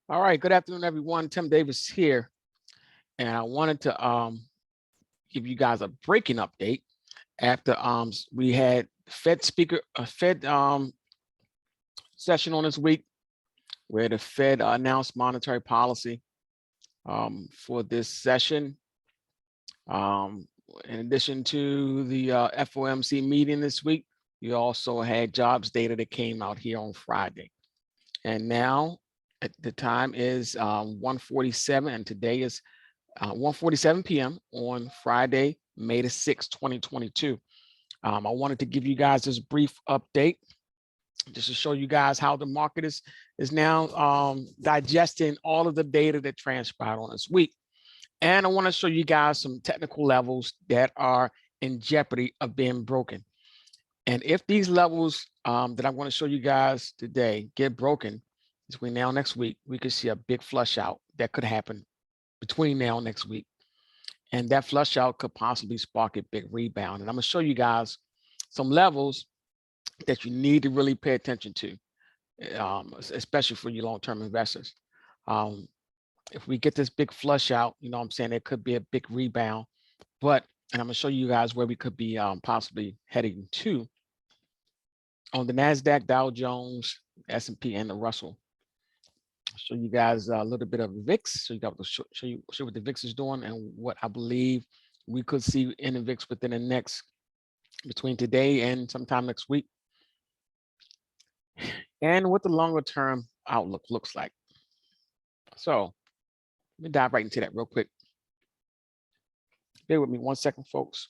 All right, good afternoon, everyone. Tim Davis here, and I wanted to give you guys a breaking update after we had Fed speaker a Fed session on this week where the Fed announced monetary policy for this session. In addition to the FOMC meeting this week, you also had jobs data that came out here on Friday, and now at the time is 1:47, and today is 1:47 p.m. on Friday, May the 6th, 2022. I wanted to give you guys this brief update just to show you guys how the market is now digesting all of the data that transpired on this week. And I want to show you guys some technical levels that are in jeopardy of being broken. And if these levels that I want to show you guys today get broken between now and next week, we could see a big flush out that could happen between now and next week. And that flush out could possibly spark a big rebound. And I'm going to show you guys some levels that you need to really pay attention to, especially for you long-term investors. If we get this big flush out, you know what I'm saying, it could be a big rebound. And I'm going to show you guys where we could be possibly heading to on the NASDAQ, Dow Jones, S&P, and the Russell. I'll show you guys a little bit of the VIX, so you got to show what the VIX is doing and what I believe we could see in the VIX within the next, between today and sometime next week, and what the longer term outlook looks like. So let me dive right into that real quick. Bear with me 1 second, folks.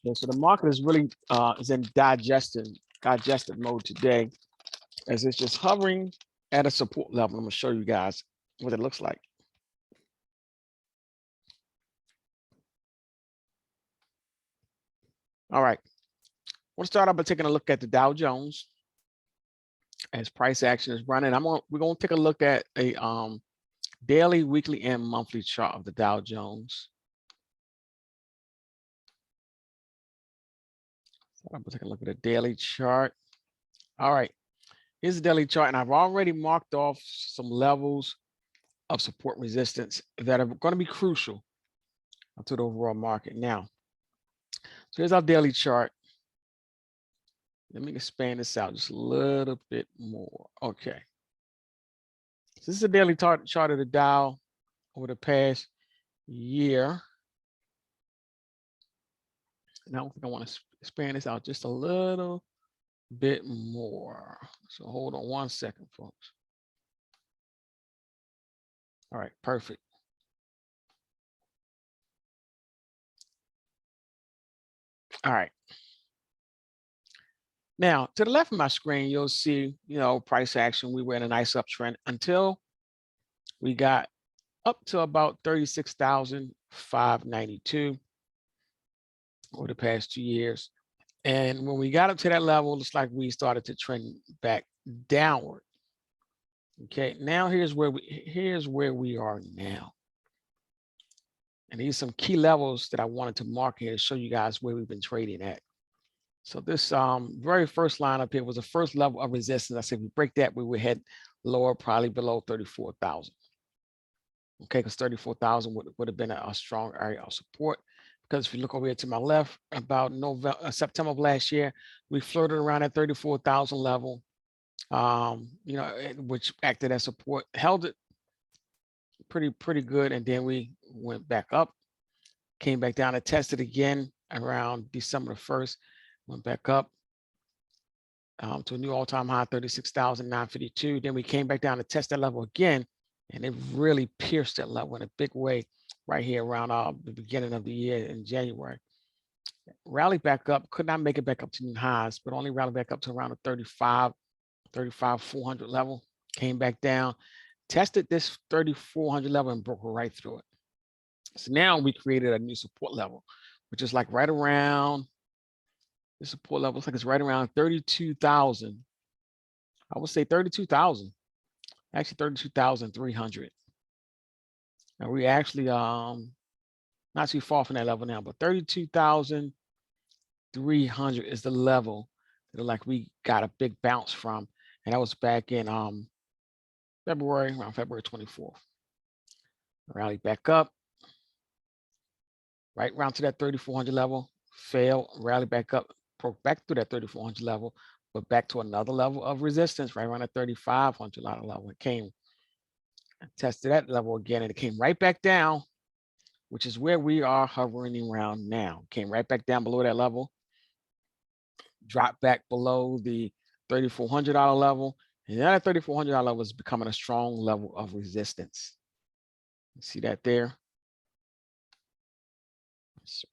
Okay, so the market is really is in digestive mode today, as it's just hovering at a support level. I'm going to show you guys what it looks like. All right, we'll start out by taking a look at the Dow Jones as price action is running. We're going to take a look at a daily, weekly, and monthly chart of the Dow Jones. So I'm going to take a look at the daily chart. All right, here's the daily chart, and I've already marked off some levels of support resistance that are going to be crucial to the overall market. Now, so here's our daily chart. Let me expand this out just a little bit more. Okay. So this is a daily chart of the Dow over the past year. Now I want to expand this out just a little bit more. So hold on 1 second, folks. All right, perfect. All right. Now, to the left of my screen, you'll see, price action. We were in a nice uptrend until we got up to about 36,592 over the past 2 years. And when we got up to that level, it's like we started to trend back downward. Okay, now here's where we are now. And these are some key levels that I wanted to mark here to show you guys where we've been trading at. So this very first line up here was the first level of resistance. I said, if we break that, we would head lower, probably below 34,000. Okay, because 34,000 would have been a strong area of support. Because if you look over here to my left, about September of last year, we flirted around at 34,000 level, which acted as support, held it pretty good, and then we went back up, came back down and tested again around December the 1st, went back up to a new all-time high, 36,952. Then we came back down to test that level again, and it really pierced that level in a big way right here around the beginning of the year in January. Rallied back up, could not make it back up to new highs, but only rallied back up to around the 35,400 level, came back down, tested this 3,400 level and broke right through it. So now we created a new support level, which is like right around, the support level looks like it's right around 32,000. I would say 32,000, actually 32,300. And we actually not too far from that level now, but 32,300 is the level that like we got a big bounce from, and that was back in February, around February 24th. Rally back up, right around to that 3,400 level, failed, rally back up, broke back through that 3,400 level, but back to another level of resistance, right around the 3,500 level. It came and tested that level again, and it came right back down, which is where we are hovering around now. Came right back down below that level, dropped back below the $3,400 level, and that $3,400 level is becoming a strong level of resistance. You see that there? So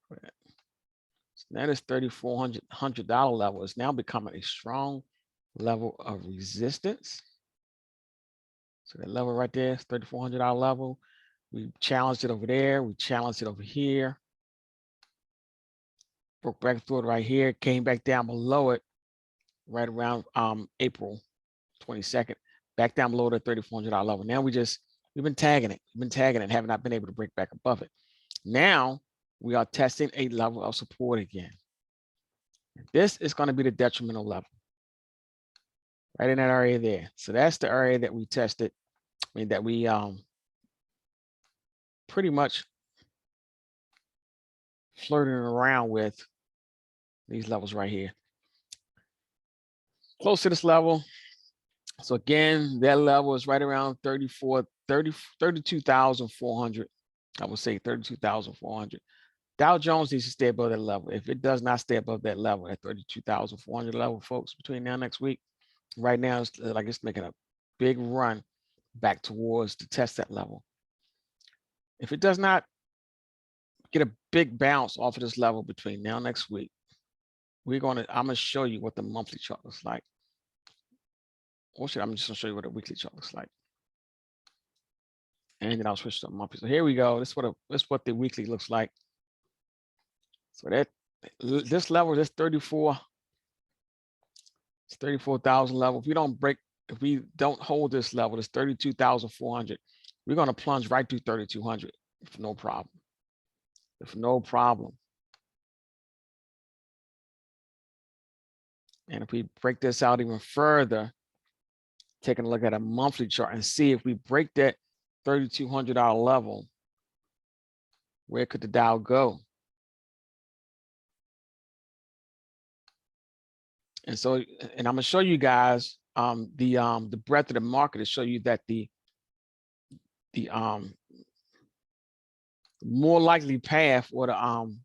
that is $3,400 level is now becoming a strong level of resistance. So that level right there is $3,400 level. We challenged it over there. We challenged it over here. Broke back through it right here. Came back down below it right around April 22nd. Back down below the $3,400 level. Now we've been tagging it. We've been tagging it and have not been able to break back above it. Now we are testing a level of support again. This is going to be the detrimental level. Right in that area there. So that's the area that we tested. I mean, that we pretty much flirting around with these levels right here. Close to this level. So again, that level is right around 32,400. I would say 32,400. Dow Jones needs to stay above that level. If it does not stay above that level, at 32,400 level, folks, between now and next week, right now it's like it's making a big run back towards to test that level. If it does not get a big bounce off of this level between now and next week, I'm gonna show you what the monthly chart looks like. Or I'm just gonna show you what a weekly chart looks like. And then I'll switch to monthly. So here we go. This is what the weekly looks like. So that this level, this 34,000 level. If we don't hold this level, this 32,400, we're gonna plunge right through 3,200 with no problem. With no problem. And if we break this out even further, taking a look at a monthly chart and see if we break that $3,200 level, where could the Dow go? And so, and I'm gonna show you guys the breadth of the market to show you that the more likely path, or the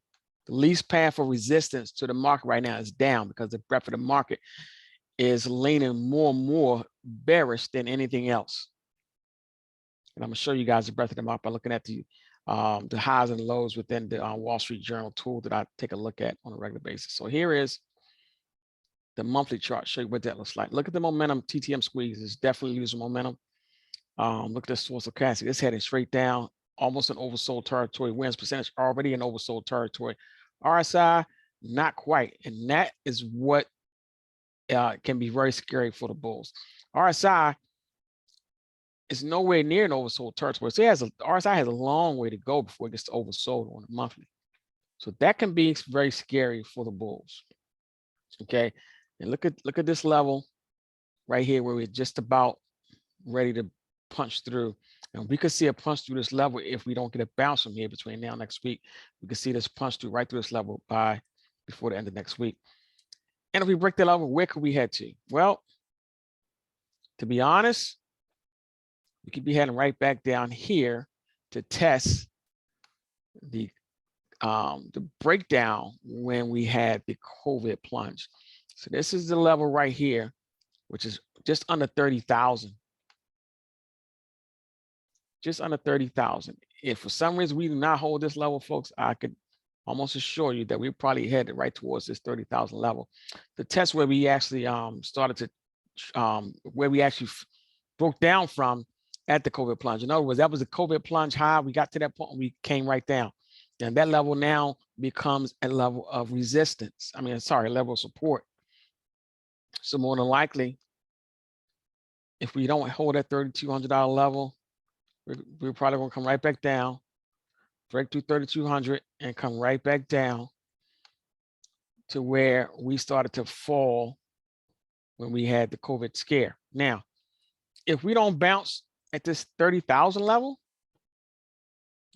least path of resistance to the market right now is down, because the breadth of the market is leaning more and more bearish than anything else. And I'm gonna show you guys the breadth of the market by looking at the highs and lows within the Wall Street Journal tool that I take a look at on a regular basis. So here is the monthly chart, show you what that looks like. Look at the momentum. TTM squeeze is definitely losing momentum. Look at the source of stochastic. It's heading straight down, almost an oversold territory. Wins percentage already in oversold territory. RSI, not quite. And that is what can be very scary for the bulls. RSI is nowhere near an oversold territory. So RSI has a long way to go before it gets to oversold on a monthly. So that can be very scary for the bulls. Okay. And look at this level right here, where we're just about ready to punch through. And we could see a punch through this level if we don't get a bounce from here between now and next week. We could see this punch through right through this level before the end of next week. And if we break that level, where could we head to? Well, to be honest, we could be heading right back down here to test the breakdown when we had the COVID plunge. So this is the level right here, which is just under 30,000. Just under 30,000. If for some reason we do not hold this level, folks, I could almost assure you that we're probably headed right towards this 30,000 level. The test where we actually started to, where we actually broke down from at the COVID plunge. In other words, that was a COVID plunge high. We got to that point and we came right down. And that level now becomes a level of resistance. I mean, sorry, a level of support. So more than likely, if we don't hold that $3,200 level, we're probably going to come right back down, break through 3,200 and come right back down to where we started to fall when we had the COVID scare. Now, if we don't bounce at this 30,000 level,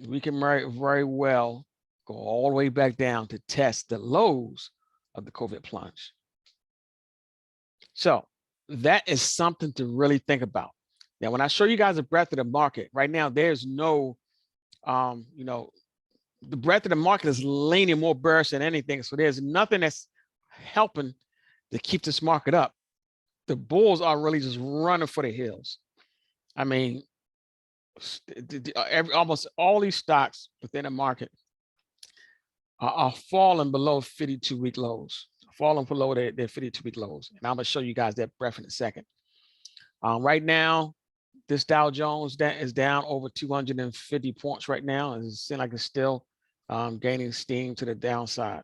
we can very well go all the way back down to test the lows of the COVID plunge. So that is something to really think about. Now, when I show you guys the breadth of the market, right now, there's no, the breadth of the market is leaning more bearish than anything. So there's nothing that's helping to keep this market up. The bulls are really just running for the hills. I mean, almost all these stocks within the market are falling below 52-week lows, falling below their 52-week lows. And I'm going to show you guys that breadth in a second. Right now, this Dow Jones is down over 250 points right now. And it seems like it's still gaining steam to the downside.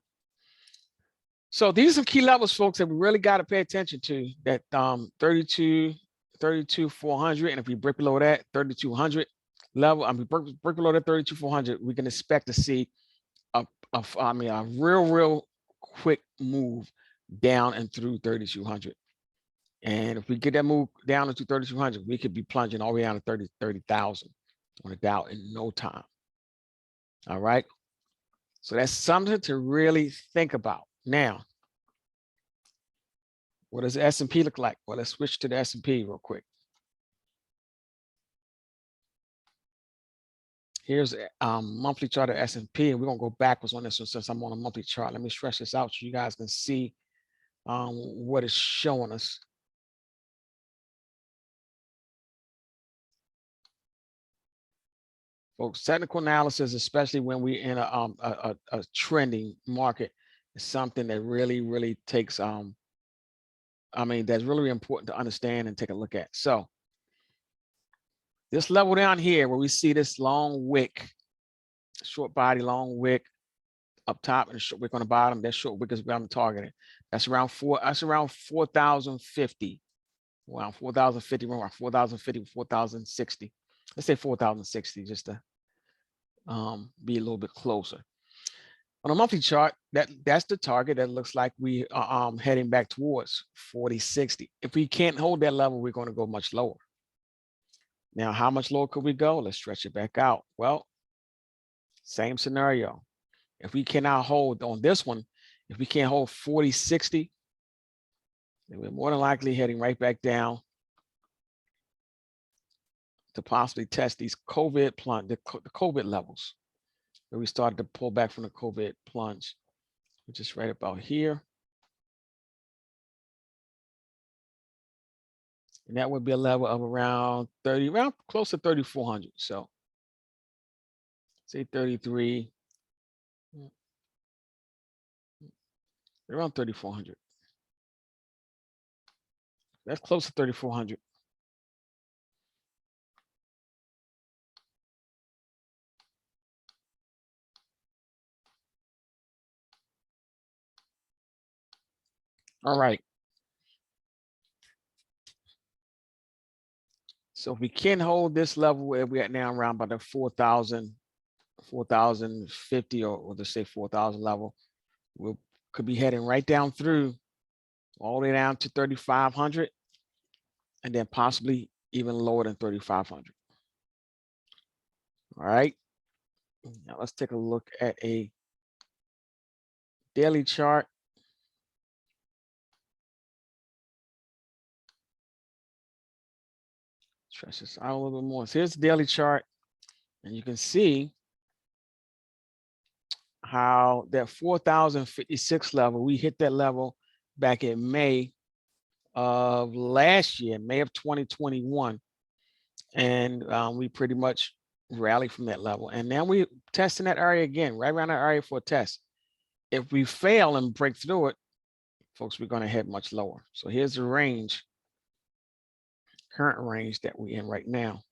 So these are some key levels, folks, that we really got to pay attention to. That 32,400, and if we break below that 3,200 level, I mean break below that 32,400, we can expect to see a real quick move down and through 3,200. And if we get that move down into 3,200, we could be plunging all the way down to 30,000 on the Dow in no time. All right. So that's something to really think about. Now, what does the S&P look like? Well, let's switch to the S&P real quick. Here's a monthly chart of S&P, and we're gonna go backwards on this one since I'm on a monthly chart. Let me stretch this out so you guys can see what it's showing us. Folks, technical analysis, especially when we're in a trending market, is something that really takes, that's really important to understand and take a look at. So this level down here where we see this long wick, short body, long wick up top and a short wick on the bottom, that short wick is where I'm targeting. That's around 4,050. Around 4,050, around 4,050, 4,060. Let's say 4,060 just to be a little bit closer. On a monthly chart, that's the target. That looks like we are heading back towards 4060. If we can't hold that level, we're going to go much lower. Now, how much lower could we go? Let's stretch it back out. Well, same scenario. If we cannot hold on this one, if we can't hold 4060, then we're more than likely heading right back down to possibly test these COVID plunge, the COVID levels, where we started to pull back from the COVID plunge, which is right about here. And that would be a level of around close to 3,400. So say 33, around 3,400. That's close to 3,400. All right. So if we can hold this level where we're at now, around about the 4,000, 4,050, or let's say 4,000 level, we could be heading right down through all the way down to 3,500, and then possibly even lower than 3,500. All right. Now let's take a look at a daily chart. Stretch this out a little bit more. So here's the daily chart, and you can see how that 4,056 level, we hit that level back in May of last year, May of 2021. And we pretty much rallied from that level. And now we're testing that area again, right around that area for a test. If we fail and break through it, folks, we're going to head much lower. So here's the range, current range that we're in right now.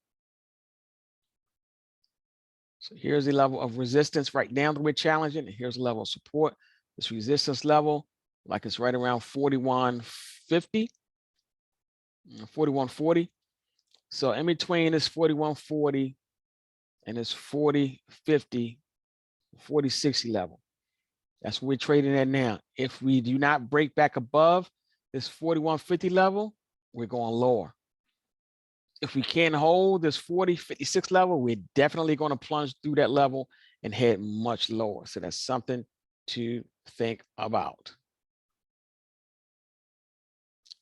So here's the level of resistance right now that we're challenging. And here's the level of support. This resistance level, like it's right around 4150, 4140. So in between this 4140 and this 4050, 4060 level. That's what we're trading at now. If we do not break back above this 4150 level, we're going lower. If we can't hold this 4056 level, we're definitely going to plunge through that level and head much lower. So that's something to think about.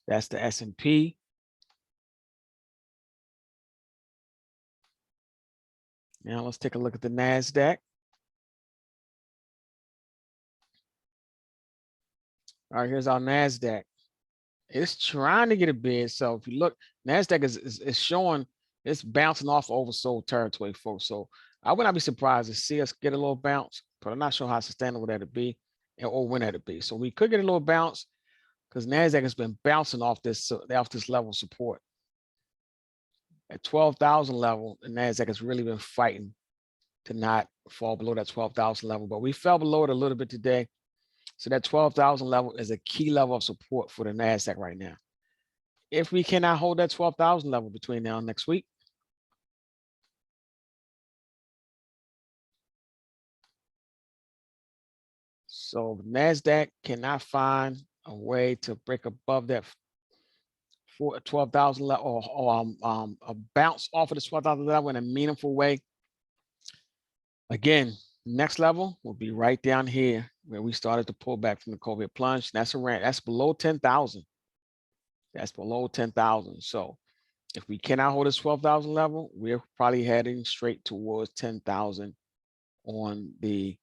That's the S&P. Now let's take a look at the NASDAQ. All right, here's our NASDAQ. It's trying to get a bid. So if you look, NASDAQ is showing it's bouncing off oversold territory, folks. So I would not be surprised to see us get a little bounce, but I'm not sure how sustainable that'll be or when that'll be. So we could get a little bounce because NASDAQ has been bouncing off this level of support. At 12,000 level, the NASDAQ has really been fighting to not fall below that 12,000 level, but we fell below it a little bit today. So that 12,000 level is a key level of support for the NASDAQ right now. If we cannot hold that 12,000 level between now and next week, so NASDAQ cannot find a way to break above that 12,000 level or a bounce off of the 12,000 level in a meaningful way. Again, next level will be right down here where we started to pull back from the COVID plunge. That's around, that's below 10,000. That's below 10,000. So if we cannot hold this 12,000 level, we're probably heading straight towards 10,000 on the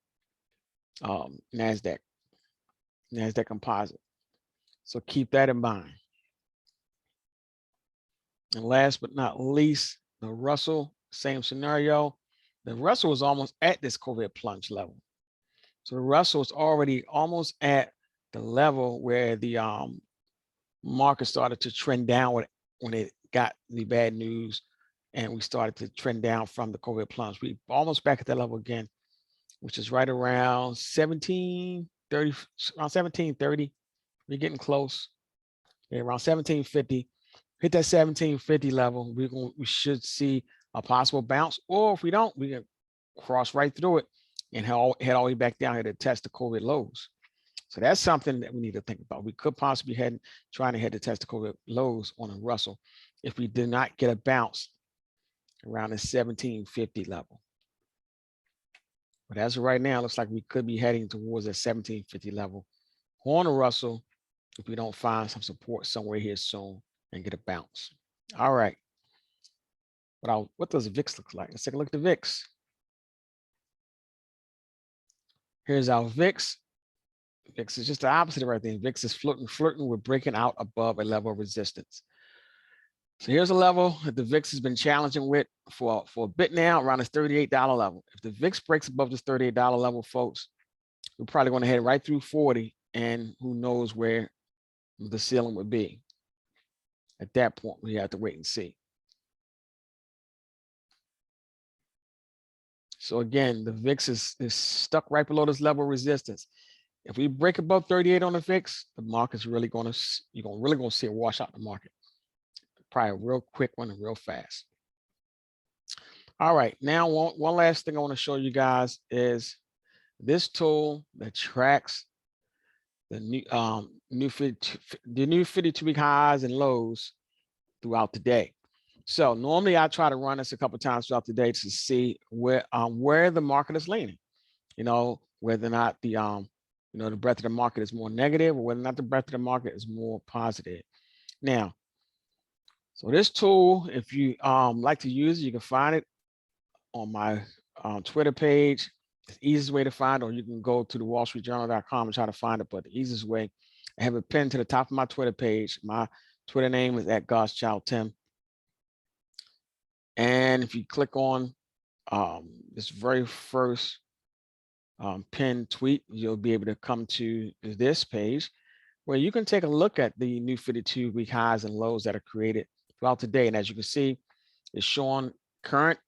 NASDAQ composite. So keep that in mind. And last but not least, the Russell, same scenario. The Russell is almost at this COVID plunge level. So the Russell is already almost at the level where the market started to trend downward when it got the bad news and we started to trend down from the COVID plunge. We almost back at that level again, which is right around 1730, around 1730. We're getting close. Okay, around 1750. Hit that 1750 level. We should see a possible bounce, or if we don't, we can cross right through it and head all the way back down here to test the COVID lows. So that's something that we need to think about. We could possibly trying to head to test the COVID lows on a Russell if we do not get a bounce around the 1750 level. But as of right now, it looks like we could be heading towards a 1750 level on a Russell if we don't find some support somewhere here soon and get a bounce. All right. What does the VIX look like? Let's take a look at the VIX. Here's our VIX. VIX is just the opposite of everything. VIX is flirting with breaking out above a level of resistance. So here's a level that the VIX has been challenging with for a bit now, around this $38 level. If the VIX breaks above this $38 level, folks, we're probably going to head right through 40, and who knows where the ceiling would be. At that point, we have to wait and see. So again, the VIX is stuck right below this level of resistance. If we break above 38 on the VIX, the market's really going to, you're really going to see a wash out the market. Probably a real quick one and real fast. All right, now one last thing I want to show you guys is this tool that tracks the new 52-week highs and lows throughout the day. So normally I try to run this a couple of times throughout the day to see where the market is leaning. You know, whether or not the the breadth of the market is more negative or whether or not the breadth of the market is more positive. Now, so this tool, if you like to use it, you can find it on my Twitter page. It's the easiest way to find it, or you can go to the wallstreetjournal.com and try to find it. But the easiest way, I have it pinned to the top of my Twitter page. My Twitter name is @God'sChildTim. And if you click on this very first pinned tweet, you'll be able to come to this page where you can take a look at the new 52-week highs and lows that are created throughout the day. And as you can see, it's showing current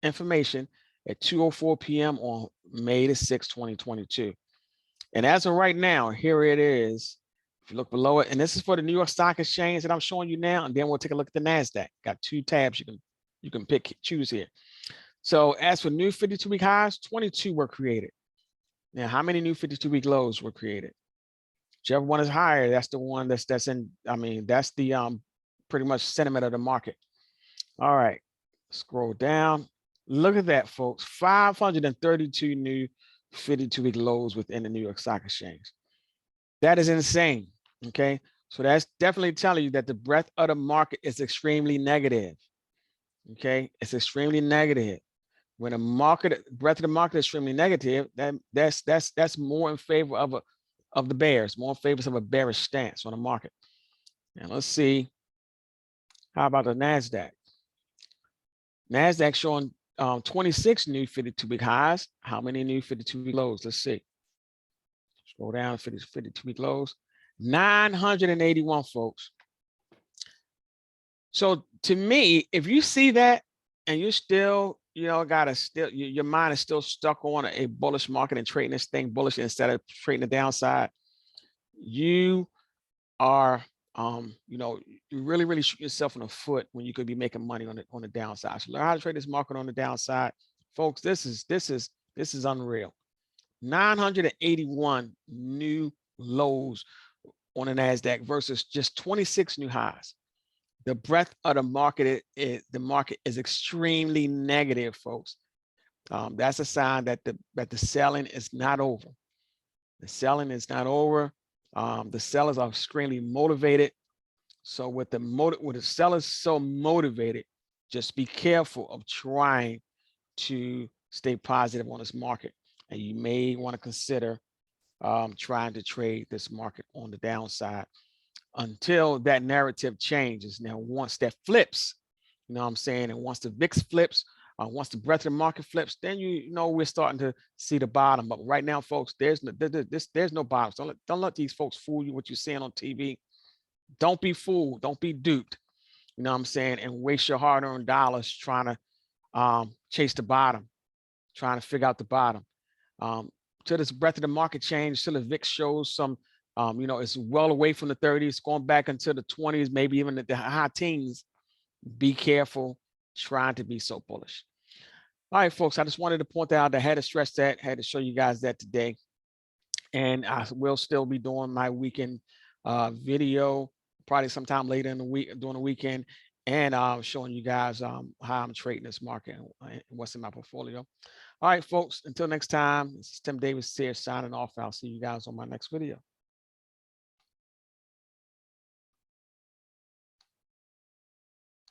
information at 2:04 p.m. on May the 6th, 2022. And as of right now, here it is. If you look below it, and this is for the New York Stock Exchange that I'm showing you now, and then we'll take a look at the NASDAQ. Got two tabs you can choose here. So as for new 52-week highs, 22 were created. Now, how many new 52-week lows were created? Whichever one is higher, that's the one that's in, I mean, that's the pretty much sentiment of the market. All right, scroll down. Look at that, folks. 532 new 52-week lows within the New York Stock Exchange. That is insane. Okay. So that's definitely telling you that the breadth of the market is extremely negative. Okay. It's extremely negative. When the market breadth of the market is extremely negative, that's more in favor of the bears, more in favor of a bearish stance on the market. And let's see. How about the NASDAQ? NASDAQ showing 26 new 52-week highs. How many new 52-week lows? Let's see. Scroll down, 52-week lows. 981, folks. So to me, if you see that and you still, your mind is still stuck on a bullish market and trading this thing bullish instead of trading the downside, you are, you really, really shoot yourself in the foot when you could be making money on the downside. So learn how to trade this market on the downside, folks. This is unreal. 981 new lows on the NASDAQ versus just 26 new highs. The breadth of the market is extremely negative, folks. That's a sign that the selling is not over. The selling is not over. The sellers are extremely motivated. So with the sellers so motivated, just be careful of trying to stay positive on this market. And you may want to consider trying to trade this market on the downside until that narrative changes. Now, once that flips, you know what I'm saying, and once the VIX flips, once the breadth of the market flips, then we're starting to see the bottom. But right now, folks, there's no bottom. Don't let these folks fool you what you're seeing on TV. Don't be fooled. Don't be duped. You know what I'm saying, and waste your hard-earned dollars trying to chase the bottom, trying to figure out the bottom. Till this breadth of the market change, till the VIX shows some, it's well away from the 30s, going back into the 20s, maybe even the high teens. Be careful trying to be so bullish. All right, folks, I just wanted to point out, I had to stress that, had to show you guys that today. And I will still be doing my weekend video, probably sometime later in the week, during the weekend, and showing you guys how I'm trading this market and what's in my portfolio. All right, folks, until next time, this is Tim Davis here signing off. I'll see you guys on my next video.